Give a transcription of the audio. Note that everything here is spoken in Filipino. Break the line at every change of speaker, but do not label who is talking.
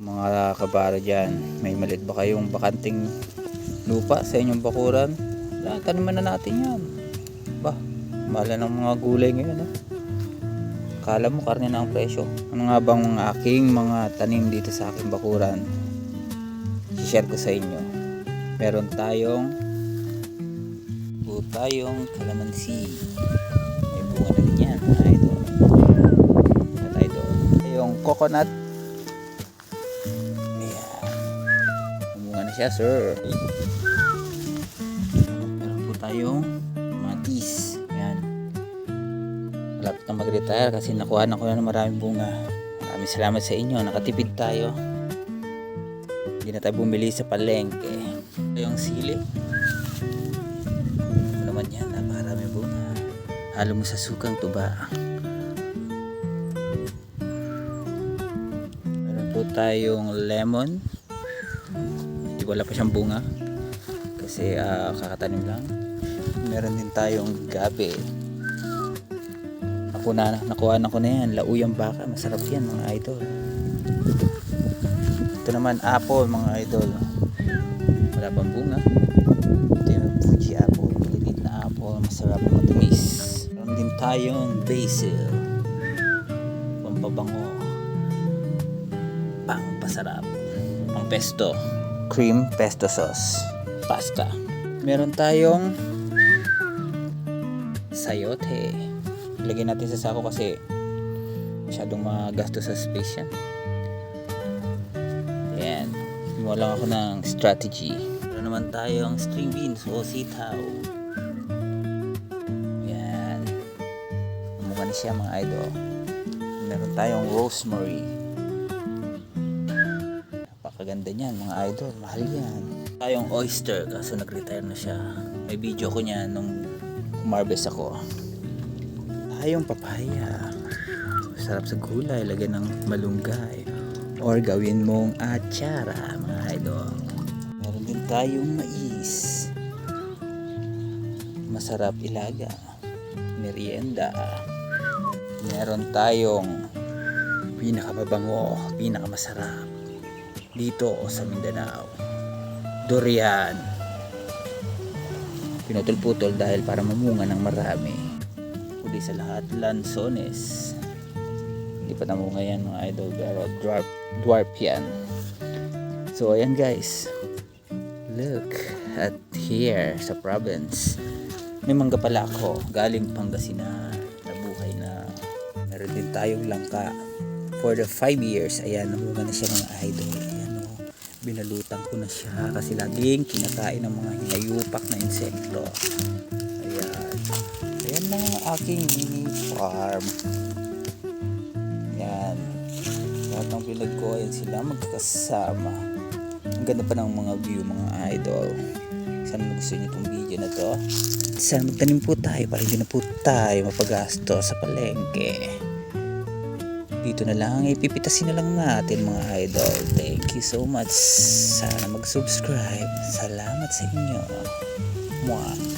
Mga kabara dyan, may malit ba kayong bakanting lupa sa inyong bakuran? Taniman na natin yan. Mahal ng mga gulay ngayon. Akala mo karne na ang presyo. Ano nga bang mga aking mga tanim dito sa aking bakuran? I-share ko sa inyo. Meron tayong kalamansi. May bunga na din yan. Ito yung coconut. Siya, sir. Meron po tayong matis. Yan. Malapit na mag-retire kasi nakuha na ko na ng maraming bunga. Maraming salamat sa inyo. Nakatipid tayo. Hindi na tayo bumili sa palengke. Yung sili. Ano naman yan? Napakarami bunga. Halo mo sa sukang tuba. Meron po tayong lemon. Wala pa siyang bunga kasi kakatanim lang. Meron din tayong gabi. Nakuha na ko na yan. Lauyang baka, masarap yan mga idol. Ito naman apple mga idol, wala pang bunga. Ito yung Fuji apple, maliit na apple, masarap, matamis. Meron din tayong basil, pampabango, pampasarap, pang pesto, cream pesto sauce, pasta. Meron tayong sayote. Ilagay natin sa sako kasi masyadong magastos sa space yan. Yan. Gumawa lang ako ng strategy. Meron naman tayong string beans o sitaw. Yan. Umunga na siya mga idol. Meron tayong rosemary. Kaganda niyan mga idol, mahal yan. Tayong oyster kaso nag-retire na siya. May video ko niyan nung umarbes ako. Tayong papaya, sarap sa gulay, lagyan ng malunggay or gawin mong atsara mga idol. Meron din tayong mais, masarap ilaga, merienda. Meron tayong pinakamabango, pinakamasarap dito sa Mindanao, durian. Pinutol-putol dahil para mamunga ng marami. Huli sa lahat, lansones. Hindi pa namunga yan mga idol, pero dwarf yan. So ayan guys, look at here sa province. May mangga pala ako galing Pangasinan, nabuhay na. Meron din tayong langka for the 5 years. Ayan, namunga na siya mga idol. Binalutan ko na siya kasi laging kinakain ng mga hinayupak na insekto. Ayan lang ang aking mini farm. Ayan, lahat ng bilag ko, ayan sila magkakasama. Ang ganda pa ng mga view mga idol. Sana gusto niyo itong video na to. Sana magtanim po tayo para hindi na po tayo mapagastos sa palengke. Dito na lang, ipipitasin na lang natin mga idol. Thank you so much. Sana mag-subscribe. Salamat sa inyo. Mwah.